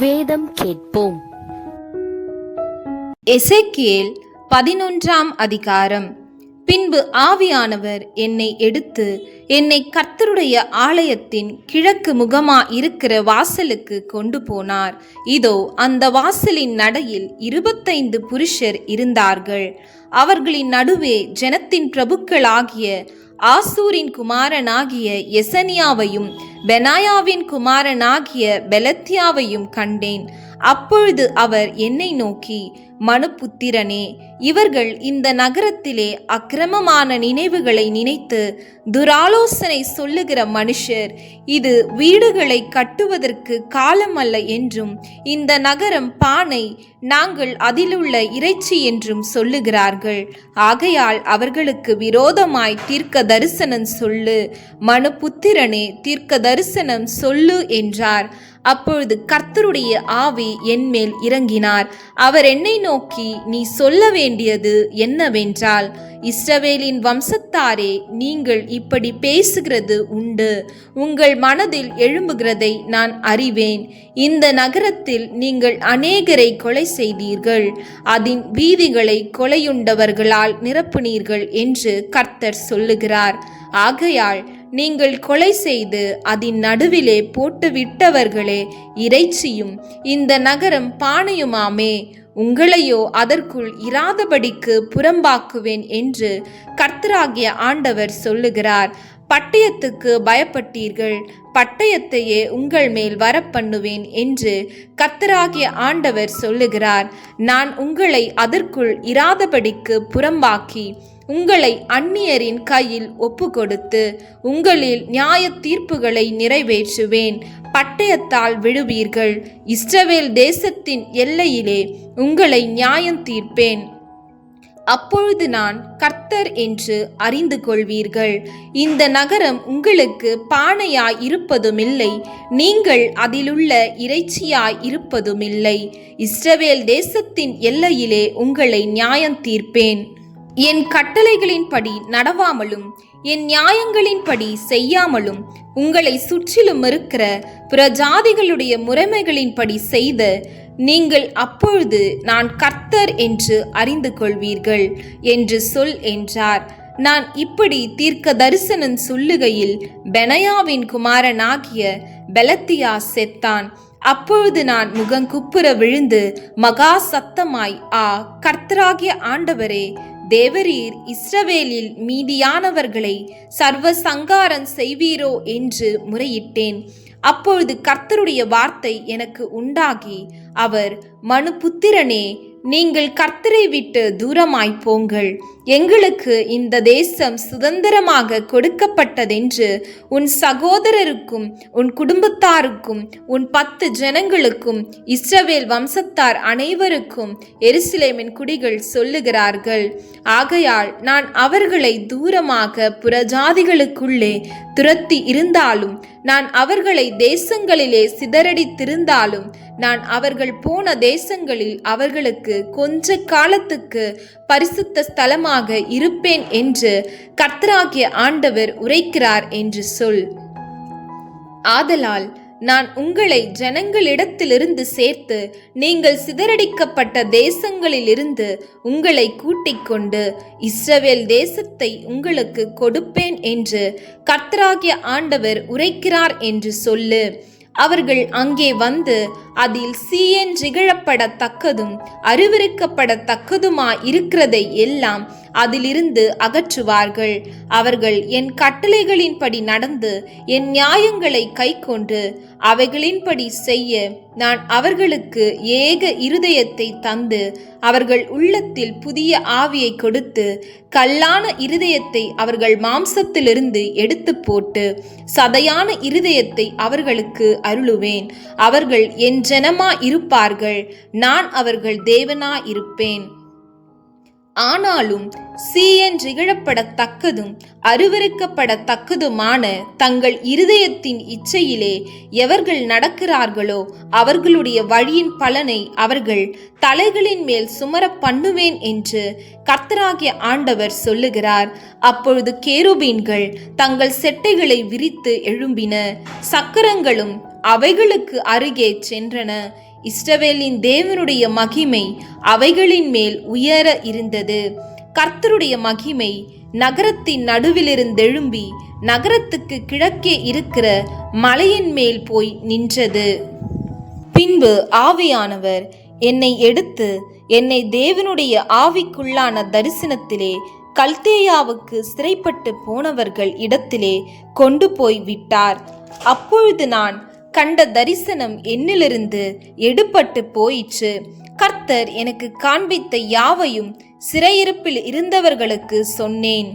வேதம் கேட்போம். எசேக்கியேல் 11ஆம் அதிகாரம். பின்பு ஆவியானவர் என்னை எடுத்து என்னை கர்த்தருடைய ஆலயத்தின் கிழக்கு முகமா இருக்கிற வாசலுக்கு கொண்டு போனார். இதோ அந்த வாசலின் நடையில் 25 புருஷர் இருந்தார்கள். அவர்களின் நடுவே ஜனத்தின் பிரபுக்களாகிய ஆசூரின் குமாரனாகிய எசனியாவையும் பெனாயாவின் குமாரனாகிய பெலத்தியாவையும் கண்டேன். அப்பொழுது அவர் என்னை நோக்கி, மனுபுத்திரனே, இவர்கள் இந்த நகரத்திலே அக்கிரமமான நினைவுகளை நினைத்து துராலோசனை சொல்லுகிற மனுஷர். இது வீடுகளை கட்டுவதற்கு காலம் அல்ல என்றும், இந்த நகரம் பானை, நாங்கள் அதிலுள்ள இறைச்சி என்றும் சொல்லுகிறார்கள். ஆகையால் அவர்களுக்கு விரோதமாய் தீர்க்க தரிசனம் சொல்லு, மனுபுத்திரனே, தீர்க்க தரிசனம் சொல்லு என்றார். அப்பொழுது கர்த்தருடைய ஆவி என்மேல் இறங்கினார். அவர் என்னை நோக்கி, நீ சொல்ல வேண்டியது என்னவென்றால், இஸ்ரவேலின் வம்சத்தாரே, நீங்கள் இப்படி பேசுகிறது உண்டு. உங்கள் மனதில் எழும்புகிறதை நான் அறிவேன். இந்த நகரத்தில் நீங்கள் அநேகரை கொலை செய்தீர்கள், அதன் வீதிகளை கொலையுண்டவர்களால் நிரப்புனீர்கள் என்று கர்த்தர் சொல்லுகிறார். ஆகையால் நீங்கள் கொலை செய்து அதன் நடுவிலே போட்டு விட்டவர்களே இறைச்சியும் இந்த நகரம் பானையுமாமே. உங்களையோ அதற்குள் இராதபடிக்கு புறம்பாக்குவேன் என்று கர்த்தராகிய ஆண்டவர் சொல்லுகிறார். பட்டயத்துக்கு பயப்பட்டீர்கள், பட்டயத்தையே உங்கள் மேல் வரப்பண்ணுவேன் என்று கர்த்தராகிய ஆண்டவர் சொல்லுகிறார். நான் உங்களை அதற்குள் இராதபடிக்கு புறம்பாக்கி உங்களை அந்நியரின் கையில் ஒப்பு கொடுத்து உங்களில் நியாய தீர்ப்புகளை நிறைவேற்றுவேன். பட்டயத்தால் விழுவீர்கள். இஸ்ரவேல் தேசத்தின் எல்லையிலே உங்களை நியாயம் தீர்ப்பேன். அப்பொழுது நான் கர்த்தர் என்று அறிந்து கொள்வீர்கள். இந்த நகரம் உங்களுக்கு பானையாய் இருப்பதுமில்லை, நீங்கள் அதிலுள்ள இறைச்சியாய் இருப்பதுமில்லை. இஸ்ரவேல் தேசத்தின் எல்லையிலே உங்களை நியாயம் தீர்ப்பேன். என் கட்டளைகளின்படி நடவாமலும் என் நியாயங்களின்படி செய்யாமலும் உங்களை சுற்றிலும் இருக்கிற பிற ஜாதிகளுடைய முறைமைகளின்படி செய்த நீங்கள் அப்பொழுது நான் கர்த்தர் என்று அறிந்து கொள்வீர்கள் என்று சொல் என்றார். நான் இப்படி தீர்க்க தரிசனம் சொல்லுகையில் பெனாயாவின் குமாரனாகிய பெலத்தியா செத்தான். அப்பொழுது நான் முகங்குப்புற விழுந்து மகா சத்தமாய், கர்த்தராகிய ஆண்டவரே, தேவரீர் இஸ்ரவேலில் மீதியானவர்களை சர்வ சங்காரம் செய்வீரோ என்று முறையிட்டேன். அப்பொழுது கர்த்தருடைய வார்த்தை எனக்கு உண்டாகி, அவர், மனுபுத்திரனே, நீங்கள் கர்த்தரை விட்டு தூரமாய் போங்கள். எங்களுக்கு இந்த தேசம் சுதந்திரமாக கொடுக்கப்பட்டதென்று உன் சகோதரருக்கும் உன் குடும்பத்தாருக்கும் உன் 10 ஜனங்களுக்கும் இஸ்ரவேல் வம்சத்தார் அனைவருக்கும் எருசலேமின் குடிகள் சொல்லுகிறார்கள். ஆகையால் நான் அவர்களை தூரமாக புறஜாதிகளுக்குள்ளே துரத்தி இருந்தாலும், நான் அவர்களை தேசங்களிலே சிதறடித்திருந்தாலும், நான் அவர்கள் போன தேசங்களில் அவர்களுக்கு கொஞ்ச காலத்துக்கு பரிசுத்த ஸ்தலமாக இருப்பேன் என்று கர்த்தராகிய ஆண்டவர் உரைக்கிறார் என்று சொல். ஆதலால் நான் உங்களை ஜனங்களிடத்திலிருந்து சேர்த்து நீங்கள் சிதறடிக்கப்பட்ட தேசங்களிலிருந்து உங்களை கூட்டிக் கொண்டு இஸ்ரவேல் தேசத்தை உங்களுக்கு கொடுப்பேன் என்று கர்த்தராகிய ஆண்டவர் உரைக்கிறார் என்று சொல்லு. அவர்கள் அங்கே வந்து அதில் சீயென்றிகழப்படத்தக்கதும் அருவருக்கப்படத்தக்கதுமா இருக்கிறதை எல்லாம் அதிலிருந்து அகற்றுவார்கள். அவர்கள் என் கட்டளைகளின்படி நடந்து என் நியாயங்களை கைக்கொண்டு அவைகளின்படி செய்ய நான் அவர்களுக்கு ஏக இருதயத்தை தந்து அவர்கள் உள்ளத்தில் புதிய ஆவியை கொடுத்து கல்லான இருதயத்தை அவர்கள் மாம்சத்திலிருந்து எடுத்து போட்டு சதையான இருதயத்தை அவர்களுக்கு அருளுவேன். அவர்கள் என் ஜனமா இருப்பார்கள், நான் அவர்கள் தேவனா இருப்பேன். ஆனாலும் சீயென்றிகழப்படத்தக்கதும் அருவருக்கப்படத்தக்கதுமான தங்கள் இருதயத்தின் இச்சையிலே எவர்கள் நடக்கிறார்களோ அவர்களுடைய வழியின் பலனை அவர்கள் தலைகளின் மேல் சுமர பண்ணுவேன் என்று கர்த்தராகிய ஆண்டவர் சொல்லுகிறார். அப்பொழுது கேருபீன்கள் தங்கள் செட்டைகளை விரித்து எழும்பின, சக்கரங்களும் அவைகளுக்கு அருகே சென்றன. இஸ்ரவேலின் தேவனுடைய மகிமை அவைகளின் மேல் உயர இருந்தது. கர்த்தருடைய மகிமை நகரத்தின் நடுவிலிருந்தெழும்பி நகரத்துக்கு கிழக்கே இருக்கிற மலையின் மேல் போய் நின்றது. பின்பு ஆவியானவர் என்னை எடுத்து என்னை தேவனுடைய ஆவிக்குள்ளான தரிசனத்திலே கல்தேயாவுக்கு சிறைப்பட்டு போனவர்கள் இடத்திலே கொண்டு போய் விட்டார். அப்பொழுது நான் கண்ட தரிசனம் என்னிலிருந்து எடுபட்டு போயிற்று. கர்த்தர் எனக்கு காண்பித்த யாவையும் சிறையிருப்பில் இருந்தவர்களுக்கு சொன்னேன்.